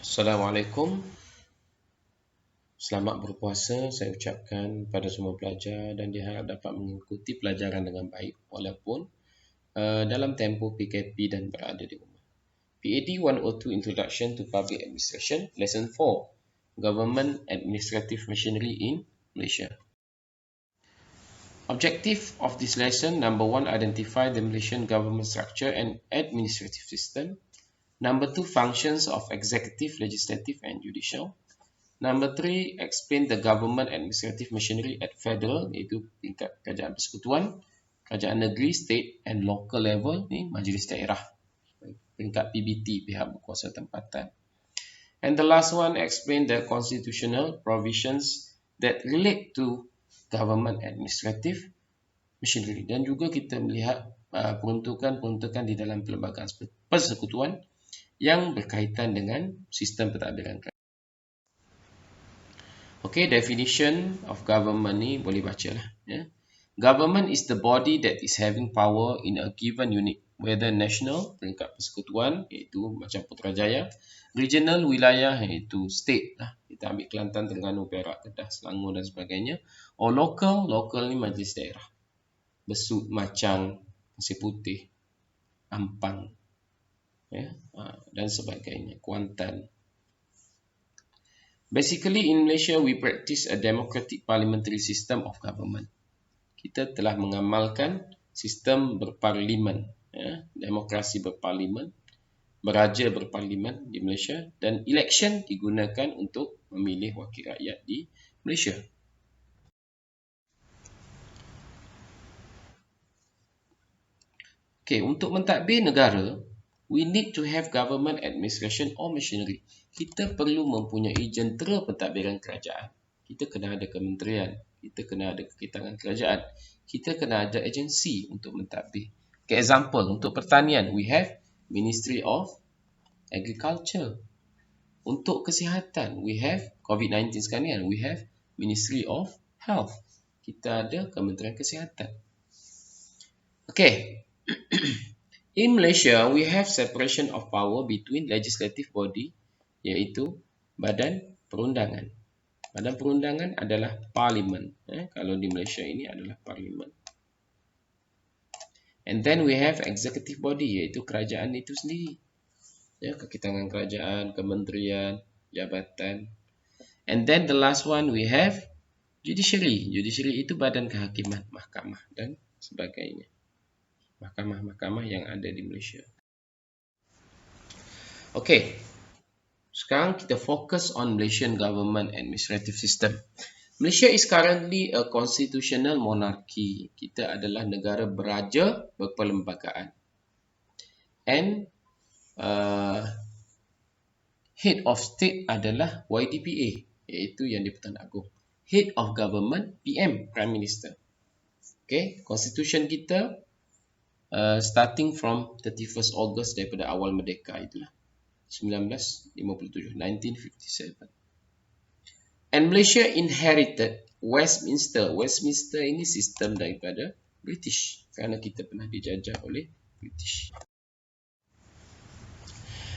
Assalamualaikum. Selamat berpuasa saya ucapkan pada semua pelajar dan diharap dapat mengikuti pelajaran dengan baik walaupun dalam tempoh PKP dan berada di rumah. PAD 102 Introduction to Public Administration Lesson 4 Government Administrative Machinery in Malaysia. Objective of this lesson: number 1, identify the Malaysian government structure and administrative system. Number 2, functions of executive, legislative and judicial. Number 3, explain the government administrative machinery at federal, iaitu tingkat kerajaan persekutuan, kerajaan negeri, state and local level, ni majlis daerah, tingkat PBT, pihak berkuasa tempatan. And the last one, explain the constitutional provisions that relate to government administrative machinery. Dan juga kita melihat peruntukan-peruntukan di dalam perlembagaan persekutuan yang berkaitan dengan sistem pentadbiran kerajaan. Okay, definition of government ni boleh baca lah. Yeah. Government is the body that is having power in a given unit, whether national, peringkat persekutuan, iaitu macam Putrajaya, regional, wilayah, iaitu state lah. Kita ambil Kelantan, Terengganu, Perak, Kedah, Selangor dan sebagainya. Or local ni majlis daerah. Besut, Macang, Pasir Putih, Ampang, dan sebagainya, Kuantan. Basically, in Malaysia, we practice a democratic parliamentary system of government. Kita telah mengamalkan sistem berparlimen, demokrasi berparlimen, beraja berparlimen di Malaysia, dan election digunakan untuk memilih wakil rakyat di Malaysia. Okay, untuk mentadbir negara, we need to have government administration or machinery. Kita perlu mempunyai jentera pentadbiran kerajaan. Kita kena ada kementerian, kita kena ada kekitangan kerajaan, kita kena ada agensi untuk mentadbir. Okay, example, untuk pertanian, we have Ministry of Agriculture. Untuk kesihatan, we have COVID-19 sekarang, we have Ministry of Health. Kita ada Kementerian Kesihatan. Okay. In Malaysia, we have separation of power between legislative body, iaitu badan perundangan. Badan perundangan adalah parlimen. Kalau di Malaysia ini adalah parlimen. And then we have executive body, iaitu kerajaan itu sendiri. Kekitangan kerajaan, kementerian, jabatan. And then the last one we have judiciary. Judiciary itu badan kehakiman, mahkamah dan sebagainya. Mahkamah-mahkamah yang ada di Malaysia. Okay, sekarang kita fokus on Malaysian government administrative system. Malaysia is currently a constitutional monarchy. Kita adalah negara beraja berperlembagaan. And head of state adalah YDPA, iaitu Yang di-Pertuan Agong. Head of government, PM, Prime Minister. Okay, constitution kita starting from 31st August daripada awal merdeka itulah 1957. And Malaysia inherited Westminster. Westminster ini sistem daripada British kerana kita pernah dijajah oleh British.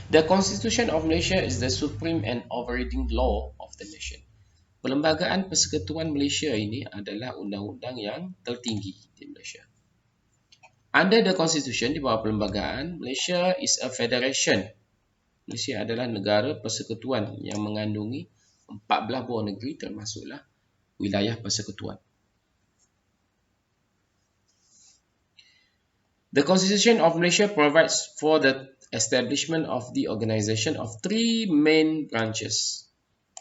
The Constitution of Malaysia is the supreme and overriding law of the nation. Perlembagaan Persekutuan Malaysia ini adalah undang-undang yang tertinggi di Malaysia. Under the Constitution, di bawah perlembagaan, Malaysia is a federation. Malaysia adalah negara persekutuan yang mengandungi 14 buah negeri termasuklah wilayah persekutuan. The Constitution of Malaysia provides for the establishment of the organisation of 3 main branches,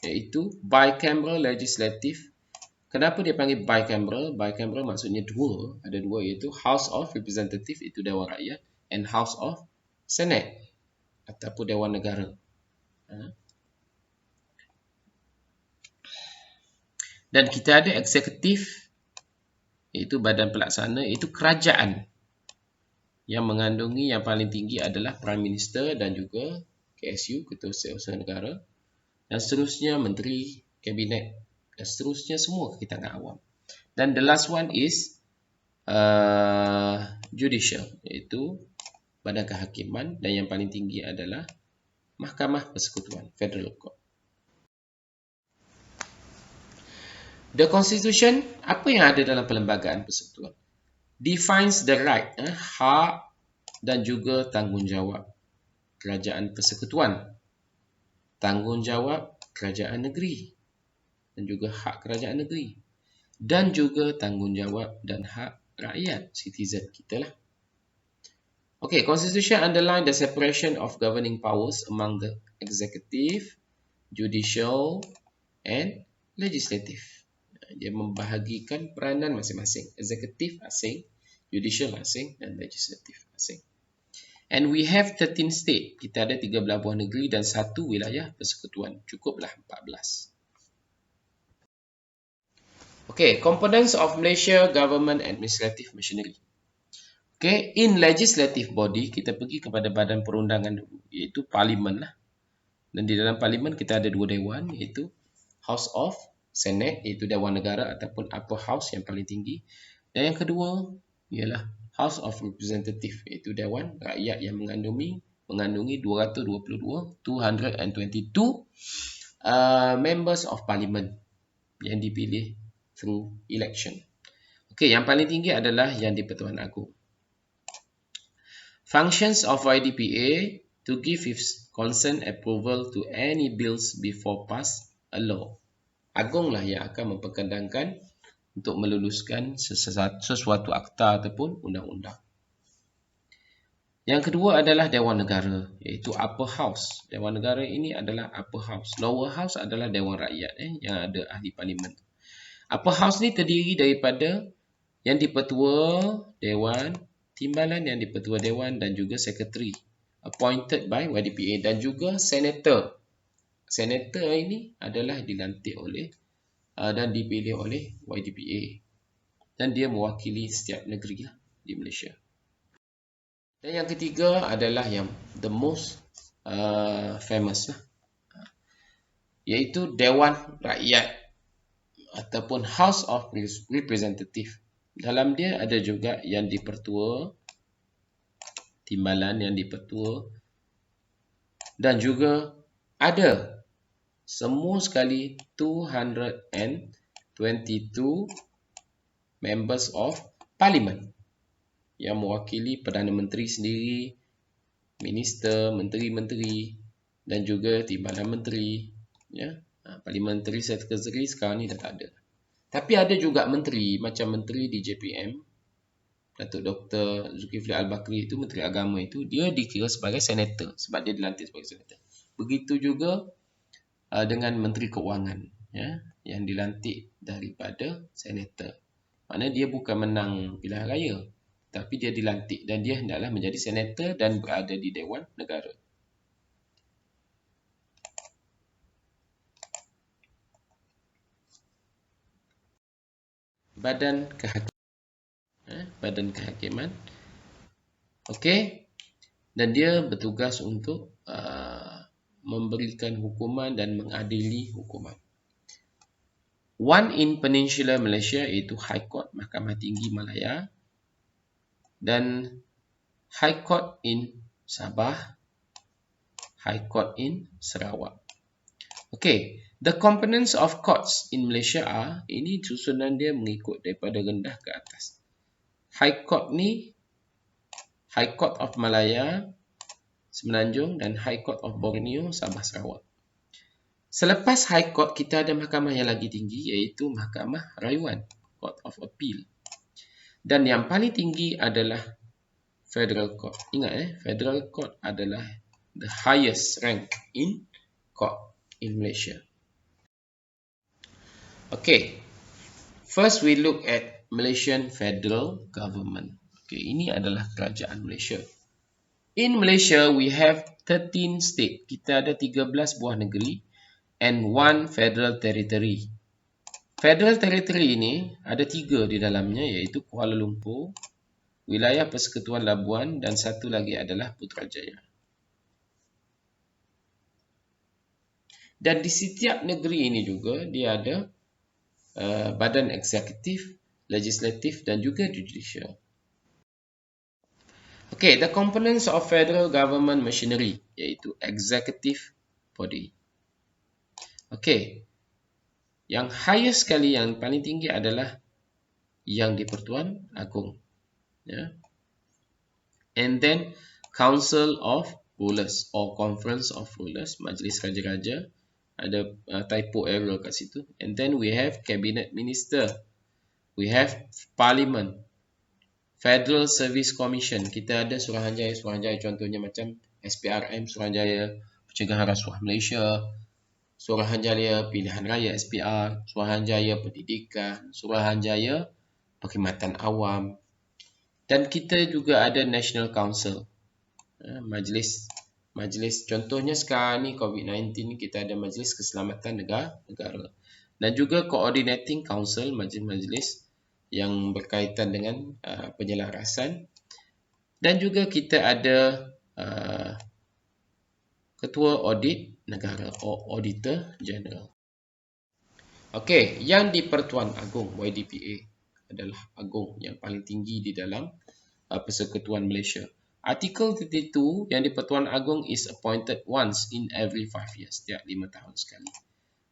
iaitu bicameral legislative. Kenapa dia panggil bicameral? Bicameral maksudnya dua, ada dua, iaitu House of Representative, itu Dewan Rakyat, and House of Senate ataupun Dewan Negara. Dan kita ada eksekutif, iaitu badan pelaksana, iaitu kerajaan yang mengandungi yang paling tinggi adalah Prime Minister dan juga KSU, Ketua Setiausaha Negara, dan seterusnya Menteri, Kabinet, dan seterusnya semua kekitangan awam. Dan the last one is judicial, iaitu badan kehakiman, dan yang paling tinggi adalah Mahkamah Persekutuan, Federal Court. The Constitution, apa yang ada dalam Perlembagaan Persekutuan? Defines the right, hak dan juga tanggungjawab Kerajaan Persekutuan, tanggungjawab kerajaan negeri dan juga hak kerajaan negeri, dan juga tanggungjawab dan hak rakyat, citizen kita lah. Okay, Constitution underline the separation of governing powers among the executive, judicial and legislative. Dia membahagikan peranan masing-masing. Eksekutif asing, judicial asing dan legislatif asing. And we have 13 state. Kita ada 13 buah negeri dan 1 wilayah persekutuan. Cukuplah 14. Okay, components of Malaysia Government Administrative Machinery. Okay, in legislative body, kita pergi kepada badan perundangan dulu, iaitu parlimen lah. Dan di dalam parlimen kita ada 2 dewan, iaitu House of Senate, iaitu Dewan Negara ataupun Upper House yang paling tinggi. Dan yang kedua ialah House of Representative, iaitu Dewan Rakyat yang mengandungi 222 members of parliament yang dipilih through election. Okey, yang paling tinggi adalah yang di-Pertuan Agong. Functions of YDPA to give its consent approval to any bills before pass a law. Agong lah yang akan memperkendangkan untuk meluluskan sesuatu akta ataupun undang-undang. Yang kedua adalah Dewan Negara, iaitu Upper House. Dewan Negara ini adalah Upper House. Lower House adalah Dewan Rakyat yang ada ahli parlimen. Upper House ni terdiri daripada yang di-Pertua Dewan, Timbalan yang di-Pertua Dewan dan juga Secretary appointed by YDPA dan juga Senator. Senator ini adalah dilantik oleh dan dipilih oleh YDPA dan dia mewakili setiap negeri lah di Malaysia. Dan yang ketiga adalah yang the most famous lah, iaitu Dewan Rakyat ataupun House of Representative. Dalam dia ada juga yang di-Pertua, Timbalan yang di-Pertua dan juga ada semua sekali 222 members of parliament yang mewakili Perdana Menteri sendiri, minister, menteri-menteri dan juga timbalan menteri, ya. Parliamentary Secretary sekarang ni dah tak ada. Tapi ada juga menteri, macam menteri di JPM, Datuk Dr. Zulkifli Al-Bakri itu, Menteri Agama itu, dia dikira sebagai senator sebab dia dilantik sebagai senator. Begitu juga dengan Menteri Keuangan, ya, yang dilantik daripada senator. Maknanya dia bukan menang pilihan raya, tapi dia dilantik dan dia hendaklah menjadi senator dan berada di Dewan Negara. Badan Kehakiman, Badan Kehakiman. Okey. Dan dia bertugas untuk memberikan hukuman dan mengadili hukuman. One in Peninsular Malaysia iaitu High Court, Mahkamah Tinggi Malaya, dan High Court in Sabah, High Court in Sarawak. Okey, the components of courts in Malaysia are, ini susunan dia mengikut daripada rendah ke atas. High Court ni, High Court of Malaya, Semenanjung dan High Court of Borneo, Sabah, Sarawak. Selepas High Court, kita ada mahkamah yang lagi tinggi iaitu Mahkamah Rayuan, Court of Appeal. Dan yang paling tinggi adalah Federal Court. Ingat Federal Court adalah the highest rank in court in Malaysia. Okay, first we look at Malaysian Federal Government. Okay, ini adalah kerajaan Malaysia. In Malaysia, we have 13 state. Kita ada 13 buah negeri and 1 federal territory. Federal territory ini ada 3 di dalamnya, iaitu Kuala Lumpur, Wilayah Persekutuan Labuan dan satu lagi adalah Putrajaya. Dan di setiap negeri ini juga dia ada badan eksekutif, legislatif dan juga judicial. Okay, the components of federal government machinery, iaitu executive body. Okay, yang highest sekali, yang paling tinggi adalah yang di-Pertuan Agong. Ya. And then Council of Rulers or Conference of Rulers, Majlis Raja-Raja. Ada typo error kat situ. And then we have Cabinet Minister. We have Parliament. Federal Service Commission. Kita ada Suruhanjaya contohnya macam SPRM, Suruhanjaya Pencegahan Rasuah Malaysia, Suruhanjaya Pilihan Raya SPR, Suruhanjaya Pendidikan, Suruhanjaya Perkhidmatan Awam. Dan kita juga ada National Council. Majlis contohnya sekarang ni COVID-19 kita ada Majlis Keselamatan Negara. Dan juga Coordinating Council, majlis-majlis yang berkaitan dengan penyelarasan. Dan juga kita ada Ketua Audit Negara atau Auditor General. Okey, yang di-Pertuan Agong YDPA adalah Agong yang paling tinggi di dalam Persekutuan Malaysia. Artikel 32 yang di-Pertuan Agong is appointed once in every 5 years, setiap 5 tahun sekali.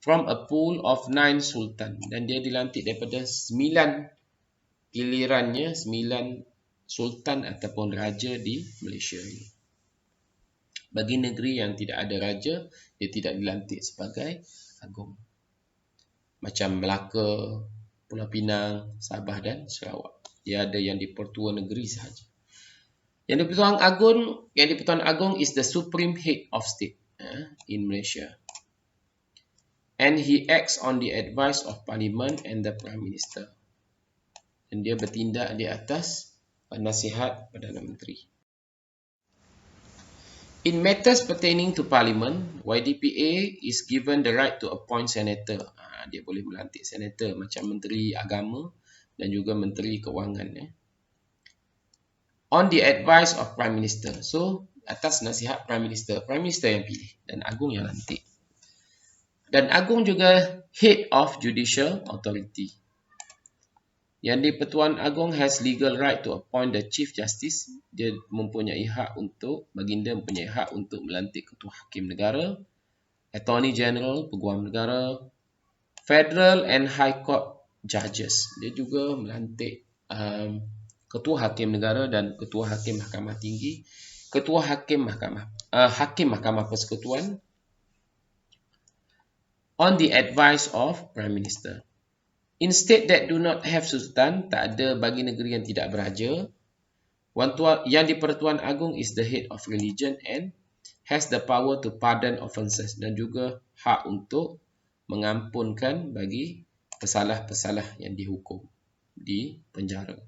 From a pool of 9 sultan, dan dia dilantik daripada 9 gilirannya, 9 sultan ataupun raja di Malaysia ini. Bagi negeri yang tidak ada raja, dia tidak dilantik sebagai Agong. Macam Melaka, Pulau Pinang, Sabah dan Sarawak. Dia ada yang di-Pertua Negeri sahaja. Yang di-Pertuan Agong is the supreme head of state in Malaysia. And he acts on the advice of Parliament and the Prime Minister. Dan dia bertindak di atas nasihat Perdana Menteri. In matters pertaining to Parliament, YDPA is given the right to appoint senator. Dia boleh melantik senator macam Menteri Agama dan juga Menteri Kewangan. On the advice of Prime Minister. So, atas nasihat Prime Minister. Prime Minister yang pilih dan Agong yang lantik. Dan Agong juga Head of Judicial Authority. Yang di-Pertuan Agong has legal right to appoint the Chief Justice. Dia mempunyai hak untuk, baginda mempunyai hak untuk melantik Ketua Hakim Negara, Attorney General, Peguam Negara, Federal and High Court Judges. Dia juga melantik Ketua Hakim Negara dan Ketua Hakim Mahkamah Tinggi, Ketua Hakim Mahkamah Persekutuan on the advice of Prime Minister. In state that do not have sultan, tak ada bagi negeri yang tidak beraja, yang di-Pertuan Agong is the head of religion and has the power to pardon offences dan juga hak untuk mengampunkan bagi pesalah-pesalah yang dihukum di penjara.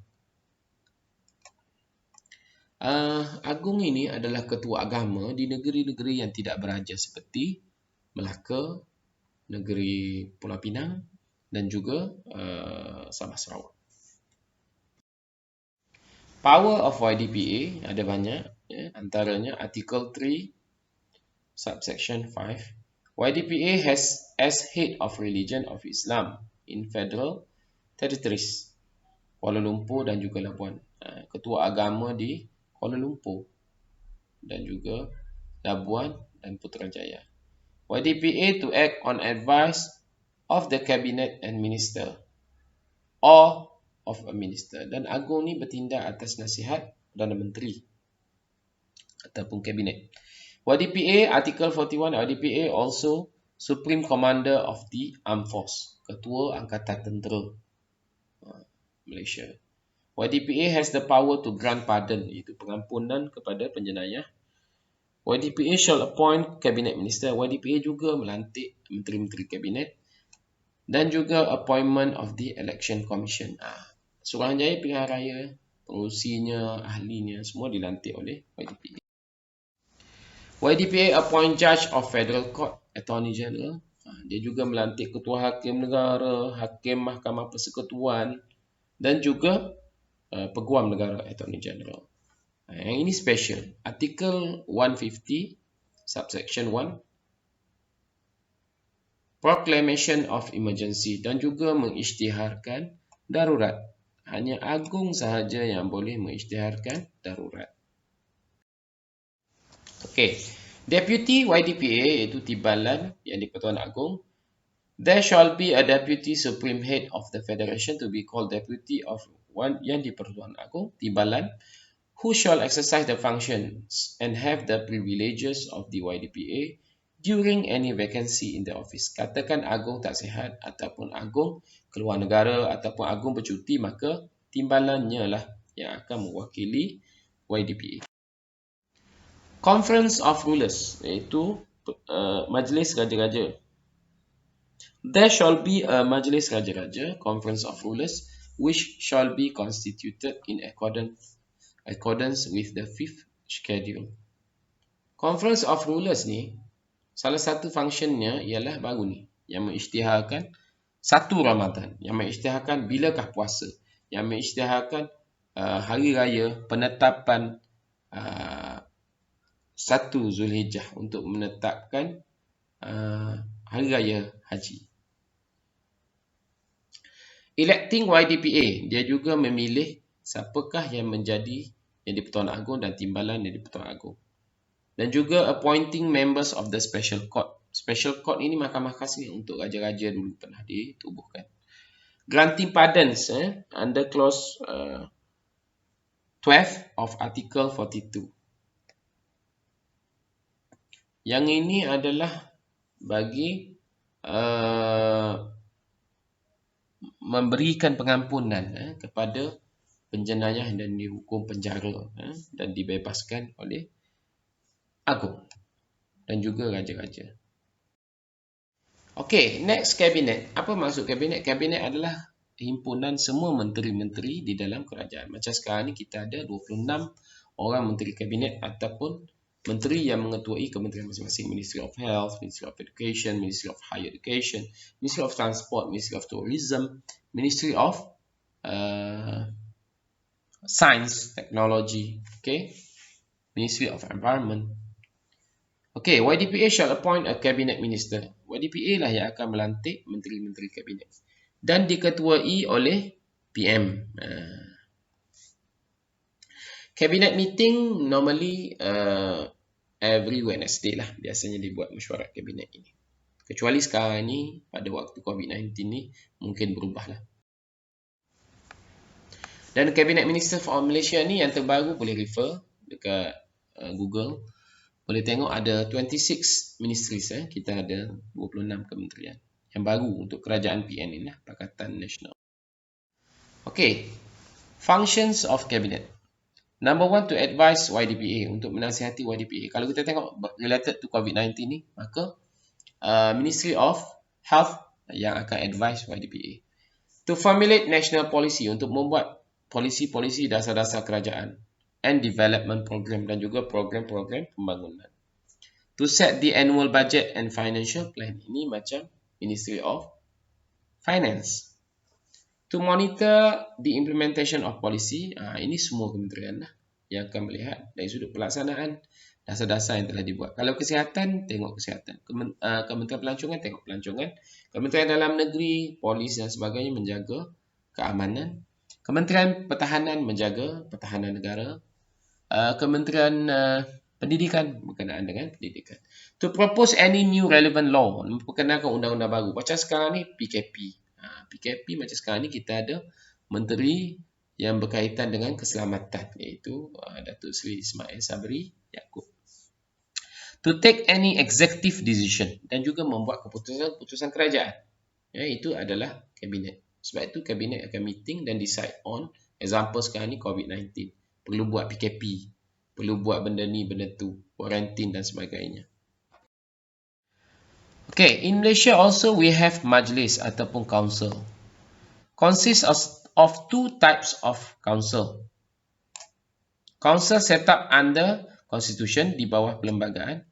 Agong ini adalah ketua agama di negeri-negeri yang tidak beraja seperti Melaka, negeri Pulau Pinang dan juga Sabah Sarawak. Power of YDPA ada banyak, antaranya Article 3 Subsection 5. YDPA has as head of religion of Islam in federal territories Kuala Lumpur dan juga Labuan. Ketua agama di Kuala Lumpur dan juga Labuan dan Putrajaya. YDPA to act on advice of the cabinet and minister or of a minister. Dan Agong ni bertindak atas nasihat Perdana Menteri ataupun kabinet. YDPA, Article 41, YDPA also Supreme Commander of the Armed Force, Ketua Angkatan Tentera Malaysia. YDPA has the power to grant pardon, iaitu pengampunan kepada penjenayah. YDPA shall appoint cabinet minister. YDPA juga melantik menteri-menteri kabinet dan juga appointment of the election commission. Suruhanjaya Pilihan Raya, pengurusinya, ahlinya semua dilantik oleh YDPA. YDPA appoint judge of federal court, attorney general. Dia juga melantik ketua hakim negara, hakim mahkamah persekutuan dan juga peguam negara, attorney general. Yang ini special. Artikel 150 subsection 1, proclamation of emergency dan juga mengisytiharkan darurat. Hanya Agong sahaja yang boleh mengisytiharkan darurat. Okey. Deputy YDPA iaitu timbalan yang di-Pertuan Agong. There shall be a Deputy Supreme Head of the Federation to be called Deputy of one yang di-Pertuan Agong, timbalan, who shall exercise the functions and have the privileges of the YDPA during any vacancy in the office. Katakan Agong tak sihat ataupun Agong keluar negara ataupun Agong bercuti, maka timbalannya lah yang akan mewakili YDPA. Conference of Rulers iaitu Majlis Raja-Raja. There shall be a Majlis Raja-Raja, Conference of Rulers, which shall be constituted in accordance with the 5th schedule. Conference of Rulers ni, salah satu functionnya ialah baru ni, yang mengisytiharkan satu Ramadan, yang mengisytiharkan bilakah puasa, yang mengisytiharkan hari raya, penetapan 1 Zulhijjah untuk menetapkan hari raya haji. Electing YDPA, dia juga memilih siapakah yang menjadi yang di-Pertuan Agong dan timbalan yang di-Pertuan Agong. Dan juga appointing members of the Special Court. Special Court ini mahkamah khas untuk raja-raja dulu pernah ditubuhkan. Granting pardons under clause 12 of Article 42. Yang ini adalah bagi memberikan pengampunan kepada penjenayah dan dihukum penjara dan dibebaskan oleh Agong dan juga raja-raja. Okey, next kabinet. Apa maksud kabinet? Kabinet adalah himpunan semua menteri-menteri di dalam kerajaan. Macam sekarang ni kita ada 26 orang menteri kabinet ataupun menteri yang mengetuai kementerian masing-masing. Ministry of Health, Ministry of Education, Ministry of Higher Education, Ministry of Transport, Ministry of Tourism, Ministry of Science, Technology, okay? Ministry of Environment. Okay, YDPA shall appoint a cabinet minister. YDPA lah yang akan melantik menteri-menteri kabinet dan diketuai oleh PM. Cabinet meeting normally every Wednesday lah biasanya dibuat mesyuarat kabinet ini. Kecuali sekarang ni pada waktu COVID-19 ni mungkin berubah lah. Dan Cabinet Minister for Malaysia ni yang terbaru boleh refer dekat Google. Boleh tengok ada 26 ministries. Kita ada 26 kementerian yang baru untuk kerajaan PN ni lah, Pakatan Nasional. Okay, functions of Cabinet. Number 1, to advise YDPA, untuk menasihati YDPA. Kalau kita tengok related to COVID-19 ni, maka Ministry of Health yang akan advise YDPA. To formulate national policy, untuk membuat polisi-polisi dasar-dasar kerajaan and development program dan juga program-program pembangunan. To set the annual budget and financial plan, ini macam Ministry of Finance. To monitor the implementation of policy, ini semua kementerian lah yang akan melihat dari sudut pelaksanaan dasar-dasar yang telah dibuat. Kalau kesihatan, tengok kesihatan. Kementerian Pelancongan, tengok pelancongan. Kementerian Dalam Negeri, polis dan sebagainya menjaga keamanan. Kementerian Pertahanan menjaga pertahanan negara. Kementerian Pendidikan berkenaan dengan pendidikan. To propose any new relevant law, memperkenalkan undang-undang baru. Macam sekarang ni PKP. PKP macam sekarang ni kita ada menteri yang berkaitan dengan keselamatan, iaitu Datuk Seri Ismail Sabri Yaakob. To take any executive decision dan juga membuat keputusan kerajaan. Itu adalah kabinet. Sebab itu kabinet akan meeting dan decide on, example sekarang ni COVID-19. Perlu buat PKP, perlu buat benda ni, benda tu, kuarantin dan sebagainya. Okay, in Malaysia also we have majlis ataupun council. Consists of two types of council. Council set up under constitution di bawah perlembagaan,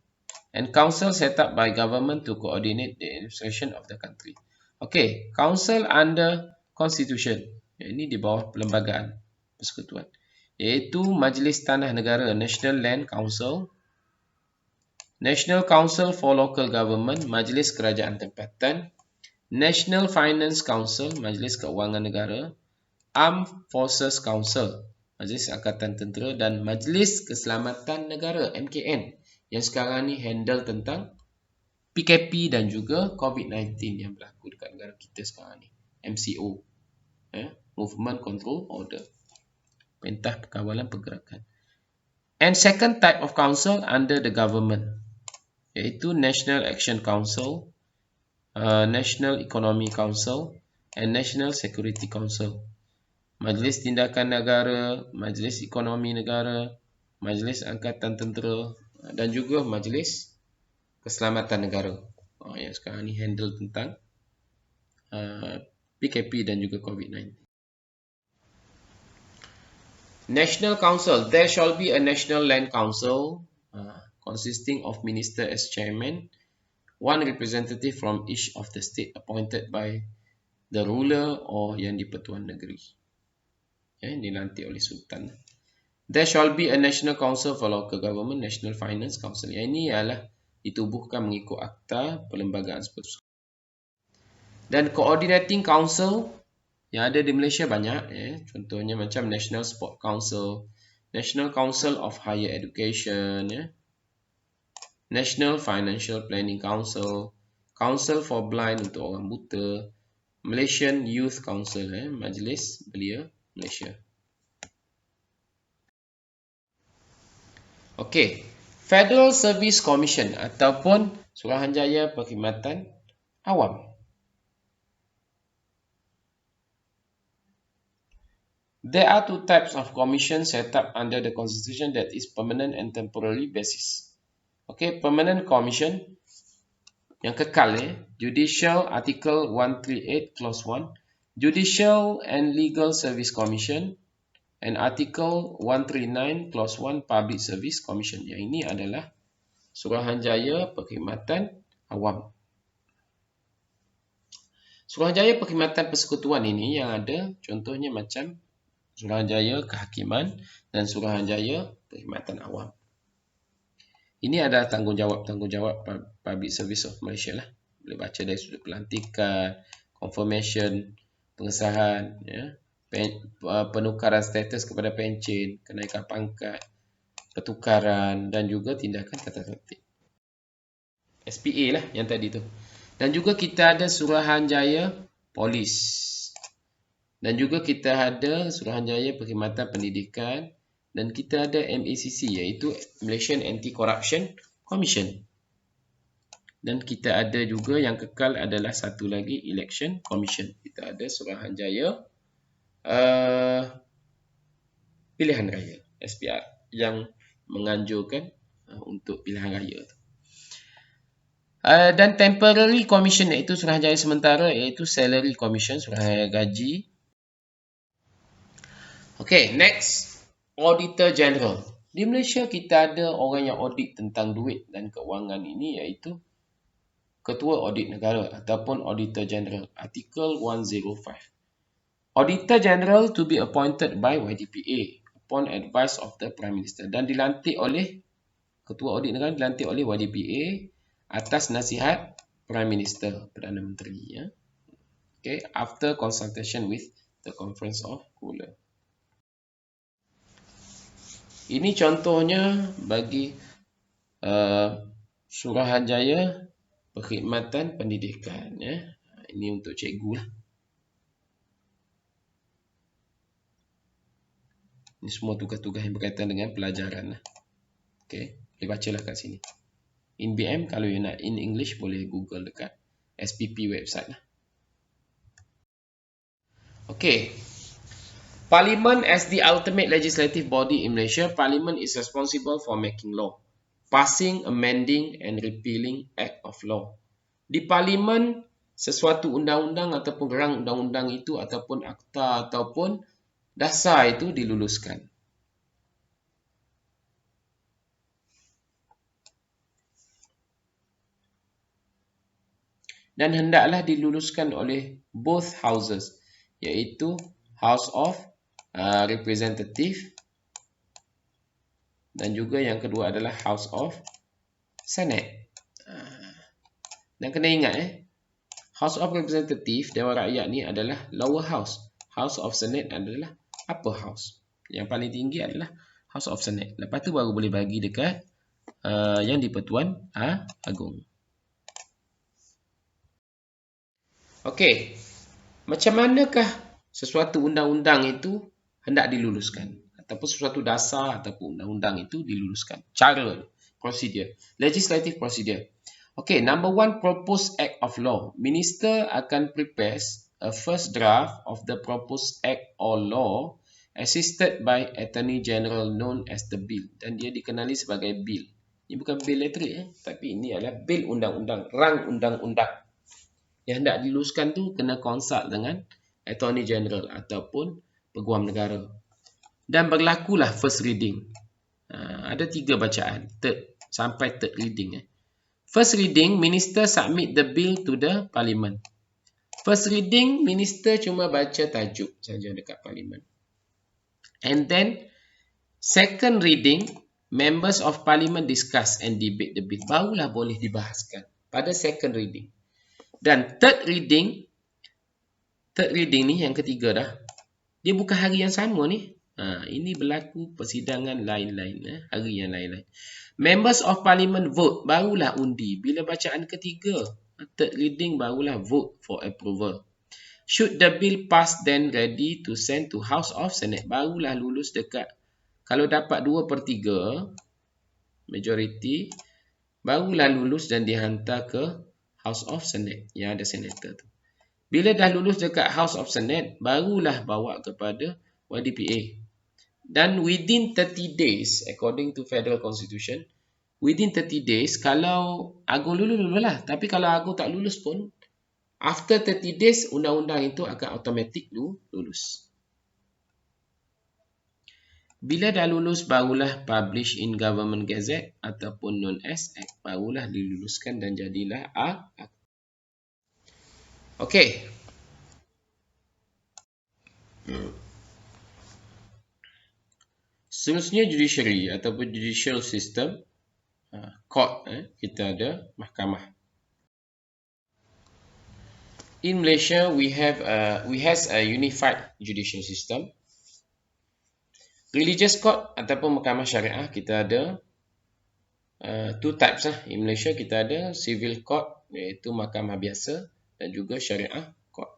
and council set up by government to coordinate the administration of the country. Okay, council under constitution, ini di bawah perlembagaan persekutuan, iaitu Majlis Tanah Negara, National Land Council, National Council for Local Government, Majlis Kerajaan Tempatan, National Finance Council, Majlis Keuangan Negara, Armed Forces Council, Majlis Angkatan Tentera, dan Majlis Keselamatan Negara, MKN. yang sekarang ni handle tentang PKP dan juga COVID-19 yang berlaku dekat negara kita sekarang ni. MCO, Movement Control Order, Perintah Perkawalan Pergerakan. And second type of council under the government, iaitu National Action Council, National Economy Council and National Security Council. Majlis Tindakan Negara, Majlis Ekonomi Negara, Majlis Angkatan Tentera dan juga Majlis Keselamatan Negara. Yang sekarang ni handle tentang PKP dan juga COVID-19. National Council. There shall be a National Land Council consisting of minister as chairman, one representative from each of the state appointed by the ruler or yang di-Pertuan Negeri. Dilantik oleh Sultan. There shall be a National Council for Local Government, National Finance Council. Yang ini ialah ditubuhkan mengikut Akta Perlembagaan Persekutuan. Dan Coordinating Council yang ada di Malaysia banyak, contohnya macam National Sport Council, National Council of Higher Education, National Financial Planning Council, Council for Blind untuk orang buta, Malaysian Youth Council, Majlis Belia Malaysia. Okey, Federal Service Commission ataupun Suruhanjaya Perkhidmatan Awam. There are two types of commission set up under the Constitution, that is permanent and temporary basis. Okay, permanent commission yang kekal, Judicial Article 138 Clause 1, Judicial and Legal Service Commission, and Article 139 Clause 1 Public Service Commission. Yang ini adalah Suruhanjaya Perkhidmatan Awam. Suruhanjaya Perkhidmatan Persekutuan ini yang ada contohnya macam Suruhanjaya Kehakiman dan Suruhanjaya Perkhidmatan Awam. Ini adalah tanggungjawab Public Service of Malaysia lah. Boleh baca dari sudut pelantikan, confirmation, pengesahan, penukaran status kepada pencen, kenaikan pangkat, pertukaran dan juga tindakan tata tertib. SPA lah yang tadi tu. Dan juga kita ada Suruhanjaya Polis. Dan juga kita ada Suruhanjaya Perkhidmatan Pendidikan dan kita ada MACC iaitu Malaysian Anti-Corruption Commission. Dan kita ada juga yang kekal adalah satu lagi Election Commission. Kita ada Suruhanjaya Pilihan Raya SPR yang menganjurkan untuk pilihan raya. Dan Temporary Commission iaitu Suruhanjaya Sementara iaitu Salary Commission, Suruhanjaya Gaji. Okay, next, Auditor General. Di Malaysia kita ada orang yang audit tentang duit dan keuangan ini iaitu Ketua Audit Negara ataupun Auditor General, Artikel 105. Auditor General to be appointed by YDPA upon advice of the Prime Minister dan dilantik oleh Ketua Audit Negara, dilantik oleh YDPA atas nasihat Prime Minister, Perdana Menteri. Okay, after consultation with the Conference of Ruler. Ini contohnya bagi Suruhanjaya Perkhidmatan Pendidikan. Ini untuk cikgu lah. Ini semua tugas-tugas yang berkaitan dengan pelajaran lah. Okay, boleh bacalah kat sini. In BM, kalau you nak in English boleh Google dekat SPP website lah. Okay. Parliament as the ultimate legislative body in Malaysia, Parliament is responsible for making law, passing, amending and repealing act of law. Di Parlimen, sesuatu undang-undang ataupun rang undang-undang itu ataupun akta ataupun dasar itu diluluskan. Dan hendaklah diluluskan oleh both houses, iaitu House of Representative dan juga yang kedua adalah House of Senate. Dan kena ingat House of Representative Dewan Rakyat ni adalah lower house. House of Senate adalah upper house. Yang paling tinggi adalah House of Senate. Lepas tu baru boleh bagi dekat yang di-Pertuan Agong. Okey, macam manakah sesuatu undang-undang itu hendak diluluskan ataupun sesuatu dasar ataupun undang-undang itu diluluskan? Cara, prosedur, legislative procedure. Okay, number one, proposed act of law. Minister akan prepare a first draft of the proposed act or law assisted by Attorney General known as the bill. Dan dia dikenali sebagai bill. Ini bukan bill elektrik, tapi ini adalah bill undang-undang, rang undang-undang. Yang hendak diluluskan tu kena consult dengan Attorney General ataupun Peguam Negara. Dan berlakulah first reading. Ada 3 bacaan, third sampai third reading. First reading, Minister submit the bill to the Parliament. First reading, Minister cuma baca tajuk saja dekat Parliament. And then, second reading, Members of Parliament discuss and debate the bill. Barulah boleh dibahaskan pada second reading. Dan third reading ni yang ketiga dah. Dia bukan hari yang sama ni. Ini berlaku persidangan lain-lain. Hari yang lain-lain. Members of Parliament vote, barulah undi. Bila bacaan ketiga, third reading barulah vote for approval. Should the bill pass, then ready to send to House of Senate. Barulah lulus dekat, kalau dapat 2/3 majority, barulah lulus dan dihantar ke House of Senate yang ada senator tu. Bila dah lulus dekat House of Senate, barulah bawa kepada YDPA. Dan within 30 days, according to Federal Constitution, within 30 days, kalau Agong lulus lah. Tapi kalau Agong tak lulus pun, after 30 days, undang-undang itu akan automatic lulus. Bila dah lulus, barulah publish in Government Gazette ataupun known as Act. Barulah diluluskan dan jadilah Act. Okey. Seterusnya judiciary ataupun judicial system. Court, kita ada mahkamah. In Malaysia, we has a unified judicial system. Religious court ataupun mahkamah syariah, kita ada two types. In Malaysia, kita ada civil court, iaitu mahkamah biasa, dan juga syariah court.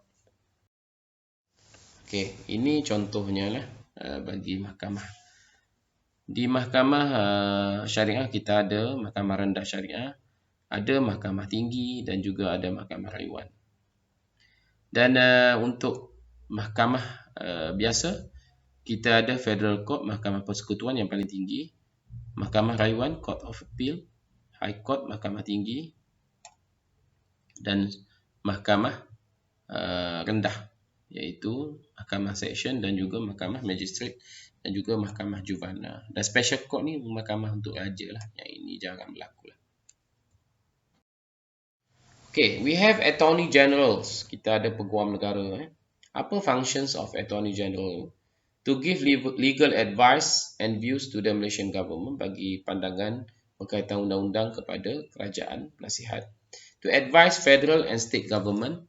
Okey, ini contohnya lah bagi mahkamah. Di mahkamah syariah kita ada mahkamah rendah syariah, ada mahkamah tinggi dan juga ada mahkamah rayuan. Dan untuk mahkamah biasa, kita ada Federal Court, mahkamah persekutuan yang paling tinggi, mahkamah rayuan, Court of Appeal, High Court, mahkamah tinggi, dan mahkamah rendah, iaitu mahkamah section dan juga mahkamah magistrate dan juga mahkamah juvenile. Dan special court ni mahkamah untuk raja lah. Yang ini jarang berlaku lah. Okay, we have Attorney Generals. Kita ada Peguam Negara. Apa functions of Attorney General? To give legal advice and views to the Malaysian government, bagi pandangan berkaitan undang-undang kepada kerajaan penasihat. To advise federal and state government,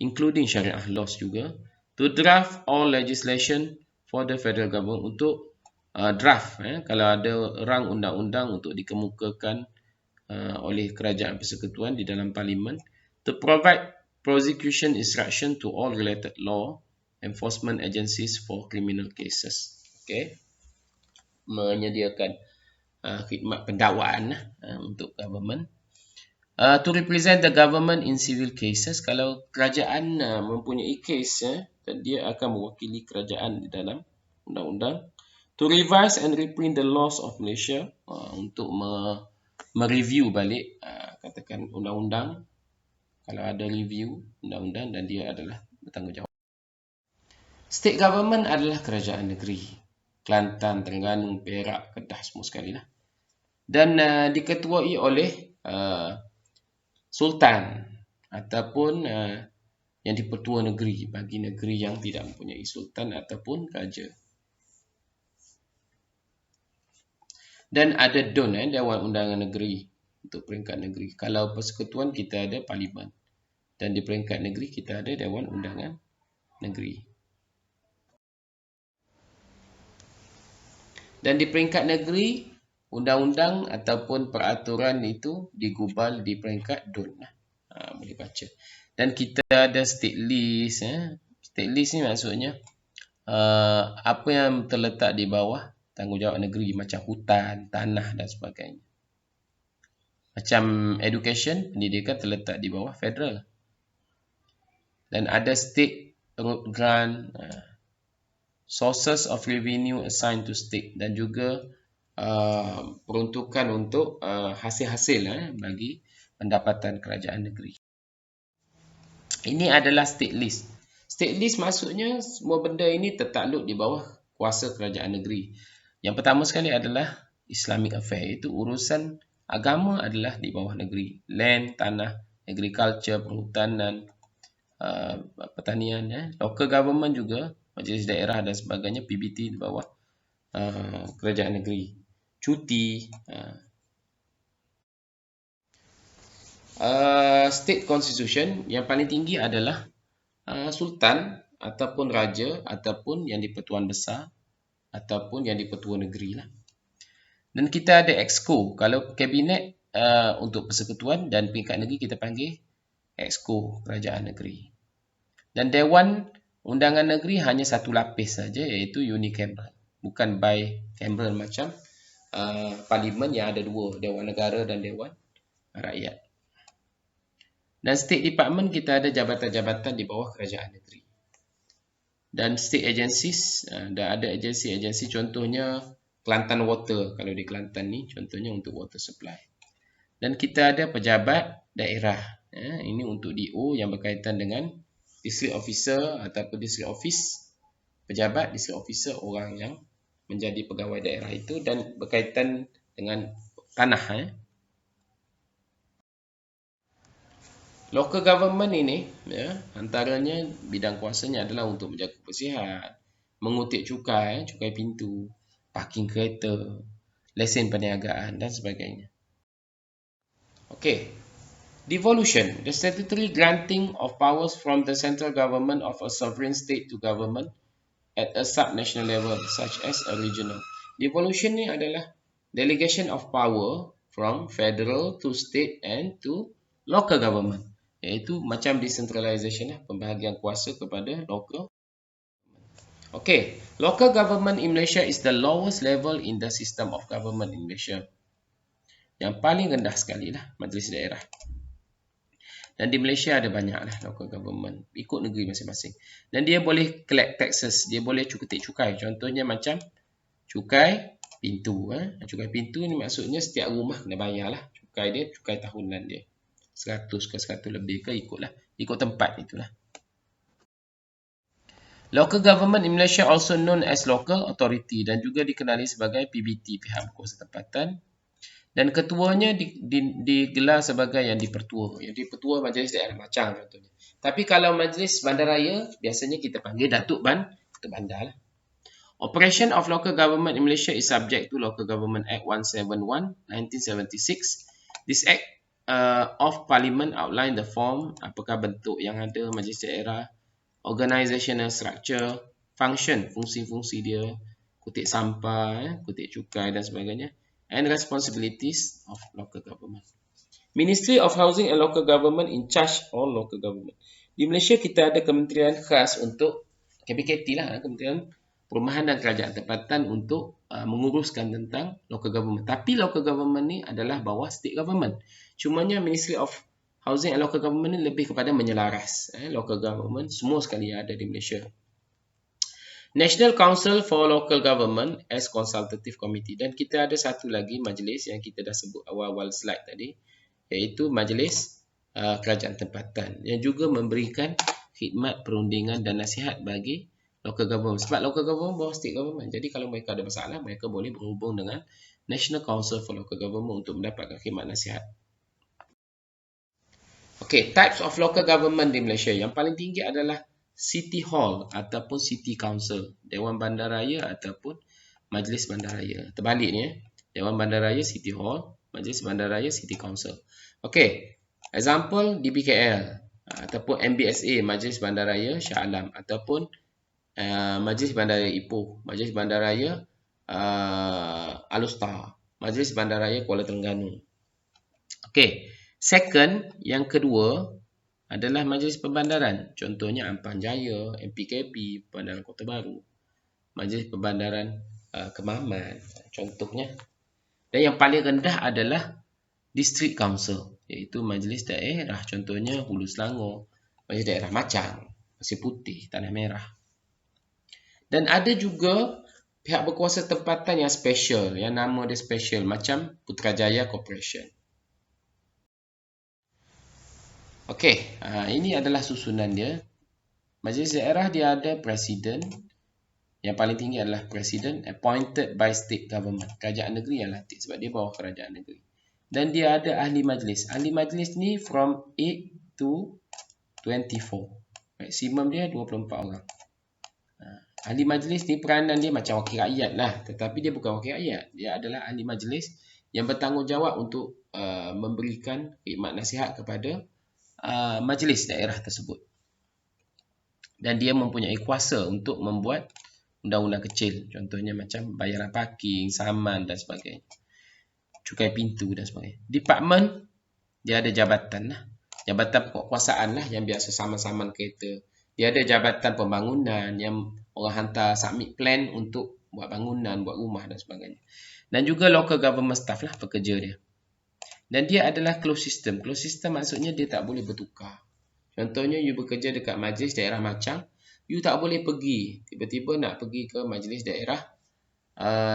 including syariah laws juga. To draft all legislation for the federal government, untuk draft kalau ada rang undang-undang untuk dikemukakan oleh kerajaan persekutuan di dalam parlimen. To provide prosecution instruction to all related law enforcement agencies for criminal cases. Okay, menyediakan khidmat pendakwaan untuk government. To represent the government in civil cases, kalau kerajaan mempunyai case, dan dia akan mewakili kerajaan di dalam undang-undang. To revise and reprint the laws of Malaysia, untuk mereview balik katakan undang-undang. Kalau ada review undang-undang, dan dia adalah bertanggungjawab. State government adalah kerajaan negeri, Kelantan, Terengganu, Perak, Kedah, semua sekali lah. Dan diketuai oleh Sultan ataupun yang di-Pertua Negeri, bagi negeri yang tidak mempunyai sultan ataupun raja. Dan ada DUN, Dewan Undangan Negeri untuk peringkat negeri. Kalau persekutuan kita ada parlimen, dan di peringkat negeri kita ada Dewan Undangan Negeri. Dan di peringkat negeri undang-undang ataupun peraturan itu digubal di peringkat DUN lah. Boleh baca. Dan kita ada state list. State list ni maksudnya apa yang terletak di bawah tanggungjawab negeri macam hutan, tanah dan sebagainya. Macam education, pendidikan terletak di bawah federal. Dan ada state grant, sources of revenue assigned to state, dan juga peruntukan untuk hasil-hasil bagi pendapatan kerajaan negeri. Ini adalah state list. State list maksudnya semua benda ini tertakluk di bawah kuasa kerajaan negeri. Yang pertama sekali adalah Islamic Affair, iaitu urusan agama adalah di bawah negeri. Land, tanah, agriculture, perhutanan, pertanian, local government juga, majlis daerah dan sebagainya, PBT di bawah kerajaan negeri. Cuti, state constitution yang paling tinggi adalah sultan ataupun raja ataupun yang di-Pertuan Besar ataupun yang di-Pertua Negeri lah. Dan kita ada Exco. Kalau kabinet untuk persekutuan dan peringkat negeri kita panggil Exco kerajaan negeri. Dan Dewan Undangan Negeri hanya satu lapis saja, iaitu unicameral, bukan bicameral macam parlimen yang ada dua, Dewan Negara dan Dewan Rakyat. Dan State Department kita ada jabatan-jabatan di bawah kerajaan negeri. Dan State Agencies, dan ada agensi-agensi, contohnya Kelantan Water, kalau di Kelantan ni contohnya untuk water supply. Dan kita ada pejabat daerah, ini untuk DO yang berkaitan dengan District Officer ataupun District Office, pejabat District Officer, orang yang menjadi pegawai daerah itu, dan berkaitan dengan tanah. Local government ini, antaranya bidang kuasanya adalah untuk menjaga kebersihan, mengutip cukai, cukai pintu, parking kereta, lesen perniagaan dan sebagainya. Okey. Devolution, the statutory granting of powers from the central government of a sovereign state to government at a subnational level, such as a regional. Devolution ni adalah delegation of power from federal to state and to local government. Iaitu macam decentralization, pembahagian kuasa kepada local. Okay, local government in Malaysia is the lowest level in the system of government in Malaysia. Yang paling rendah sekali lah majlis daerah. Dan di Malaysia ada banyak lah local government, ikut negeri masing-masing. Dan dia boleh collect taxes, dia boleh kutip cukai. Contohnya macam cukai pintu. Cukai pintu ni maksudnya setiap rumah kena bayar lah. Cukai dia, cukai tahunan dia. 100 ke 100 lebih ke, ikutlah, ikut tempat itulah. Local government in Malaysia also known as local authority dan juga dikenali sebagai PBT, pihak berkuasa tempatan. Dan ketuanya digelar sebagai yang dipertua. Yang dipertua majlis daerah Macang contohnya. Tapi kalau majlis bandaraya biasanya kita panggil Datuk Bandar lah. Operation of local government in Malaysia is subject to Local Government Act 171 1976. This act of Parliament outline the form, apakah bentuk yang ada majlis daerah, organizational structure, function, fungsi-fungsi dia, kutip sampah, kutip cukai dan sebagainya, and responsibilities of local government. Ministry of Housing and Local Government in charge all local government. Di Malaysia kita ada kementerian khas untuk KPKT lah, Kementerian Perumahan dan Kerajaan Tempatan untuk menguruskan tentang local government. Tapi local government ni adalah bawah state government. Cumanya Ministry of Housing and Local Government ni lebih kepada menyelaras local government semua sekali yang ada di Malaysia. National Council for Local Government as Consultative Committee. Dan kita ada satu lagi majlis yang kita dah sebut awal-awal slide tadi, iaitu Majlis Kerajaan Tempatan yang juga memberikan khidmat perundingan dan nasihat bagi local government. Sebab local government bawah state government. Jadi kalau mereka ada masalah, mereka boleh berhubung dengan National Council for Local Government untuk mendapatkan khidmat nasihat. Okay, types of local government di Malaysia. Yang paling tinggi adalah City Hall ataupun City Council, Dewan Bandaraya ataupun Majlis Bandaraya. Terbalik ni, Dewan Bandaraya City Hall, Majlis Bandaraya City Council. Okey, example DBKL ataupun MBSA, Majlis Bandaraya Shah Alam, ataupun Majlis Bandaraya Ipoh, Majlis Bandaraya Alustar, Majlis Bandaraya Kuala Terengganu. Okey, second, yang kedua adalah Majlis Perbandaran. Contohnya Ampang Jaya, MPKB, Perbandaran Kota Baru, Majlis Perbandaran Kemaman, contohnya. Dan yang paling rendah adalah District Council, iaitu Majlis Daerah, contohnya Hulu Selangor, Majlis Daerah Machang, Pasir Putih, Tanah Merah. Dan ada juga pihak berkuasa tempatan yang special, yang nama dia special, macam Putrajaya Corporation. Okey, ini adalah susunan dia. Majlis daerah dia ada presiden. Yang paling tinggi adalah presiden appointed by state government. Kerajaan negeri yang latih sebab dia bawah kerajaan negeri. Dan dia ada ahli majlis. Ahli majlis ni from 8 to 24. Maksimum dia 24 orang. Ahli majlis ni peranan dia macam wakil rakyat lah. Tetapi dia bukan wakil rakyat. Dia adalah ahli majlis yang bertanggungjawab untuk memberikan khidmat nasihat kepada majlis daerah tersebut. Dan dia mempunyai kuasa untuk membuat undang-undang kecil. Contohnya macam bayaran parking, saman dan sebagainya. Cukai pintu dan sebagainya. Department, dia ada jabatan lah. Jabatan kekuasaan lah yang biasa saman-saman kereta. Dia ada jabatan pembangunan yang orang hantar submit plan untuk buat bangunan, buat rumah dan sebagainya. Dan juga local government staff lah pekerja dia. Dan dia adalah closed system. Closed system maksudnya dia tak boleh bertukar. Contohnya you bekerja dekat majlis daerah Machang, you tak boleh pergi. Tiba-tiba nak pergi ke majlis daerah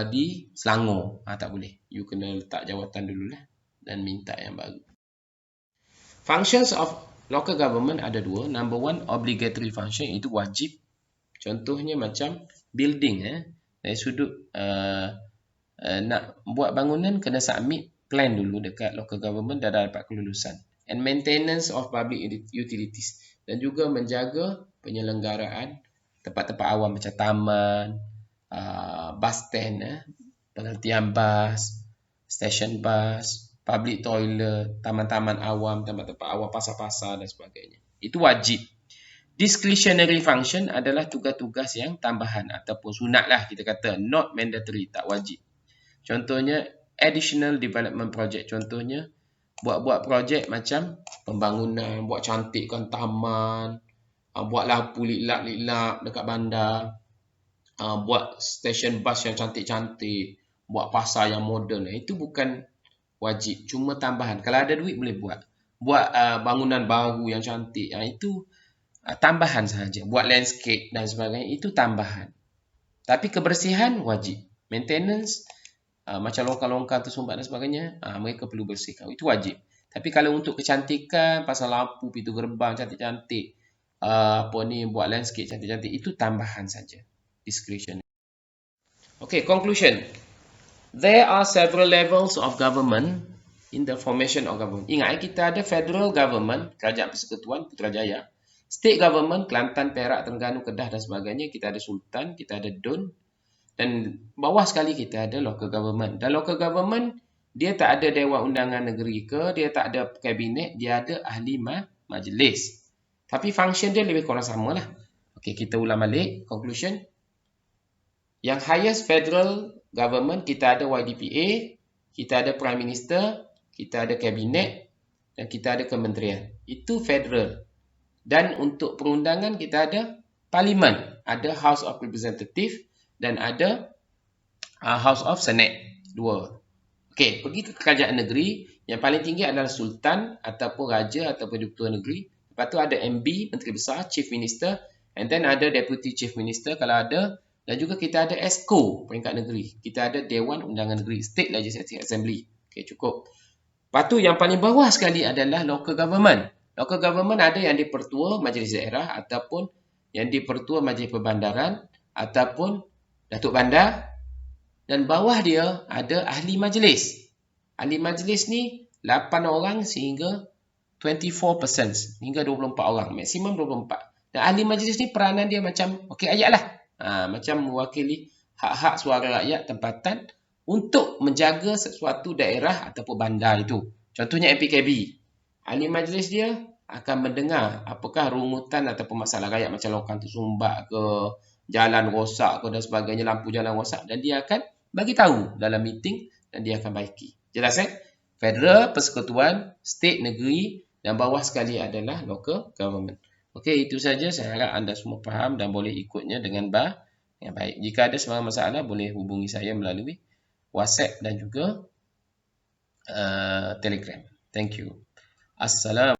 di Selangor. Tak boleh. You kena letak jawatan dululah dan minta yang baru. Functions of local government ada dua. Number one, obligatory function, itu wajib. Contohnya macam building. Dari sudut nak buat bangunan kena submit plan dulu dekat local government dah dapat kelulusan. And maintenance of public utilities. Dan juga menjaga penyelenggaraan tempat-tempat awam macam taman, bus stand, penghentian bas, stesen bas, public toilet, taman-taman awam, tempat-tempat awam, pasar-pasar dan sebagainya. Itu wajib. Discretionary function adalah tugas-tugas yang tambahan ataupun sunat lah kita kata. Not mandatory, tak wajib. Contohnya additional development project. Contohnya buat-buat projek macam pembangunan, buat cantikkan taman, buat lampu liklak-liklak dekat bandar, buat stesen bas yang cantik-cantik, buat pasar yang moden. Itu bukan wajib, cuma tambahan. Kalau ada duit boleh buat. Buat bangunan baru yang cantik, itu tambahan sahaja. Buat landscape dan sebagainya, itu tambahan. Tapi kebersihan wajib. Maintenance, macam longkang-longkang tersumbat dan sebagainya, mereka perlu bersihkan. Itu wajib. Tapi kalau untuk kecantikan, pasang lampu, pintu gerbang cantik-cantik, buat landscape cantik-cantik, itu tambahan saja. Discretion. Okay, conclusion. There are several levels of government in the formation of government. Ingat, kita ada federal government, Kerajaan Persekutuan Putrajaya, state government, Kelantan, Perak, Terengganu, Kedah dan sebagainya. Kita ada Sultan, kita ada Dun. Dan bawah sekali kita ada local government. Dan local government, dia tak ada Dewan Undangan Negeri ke, dia tak ada kabinet, dia ada ahli majlis. Tapi function dia lebih kurang sama lah. Okey, kita ulang balik. Conclusion. Yang highest federal government, kita ada YDPA, kita ada Prime Minister, kita ada kabinet, dan kita ada kementerian. Itu federal. Dan untuk perundangan, kita ada parlimen. Ada House of Representatives, dan ada House of Senate. Dua. Okey, pergi ke kerajaan negeri, yang paling tinggi adalah Sultan ataupun Raja ataupun Ketua Negeri. Lepas tu ada MB, Menteri Besar, Chief Minister, and then ada Deputy Chief Minister kalau ada. Dan juga kita ada ESCO, peringkat negeri. Kita ada Dewan Undangan Negeri, State Legislative Assembly. Okey, cukup. Lepas tu yang paling bawah sekali adalah local government. Local government ada yang dipertua Majlis Daerah ataupun yang dipertua Majlis Perbandaran ataupun Datuk Bandar, dan bawah dia ada ahli majlis. Ahli majlis ni 8 orang sehingga 24%, hingga 24 orang, maksimum 24. Dan ahli majlis ni peranan dia macam wakil rakyat lah. Macam mewakili hak-hak suara rakyat tempatan untuk menjaga sesuatu daerah ataupun bandar itu. Contohnya MPKB. Ahli majlis dia akan mendengar apakah rungutan ataupun masalah rakyat macam longkang tersumbat ke, jalan rosak ke dan sebagainya, lampu jalan rosak, dan dia akan bagi tahu dalam meeting dia akan baiki. Jelas Federal, persekutuan, state, negeri, dan bawah sekali adalah local government. Okey, itu saja. Saya harap anda semua faham dan boleh ikutnya dengan yang baik. Jika ada semua masalah, boleh hubungi saya melalui WhatsApp dan juga Telegram. Thank you. Assalamualaikum.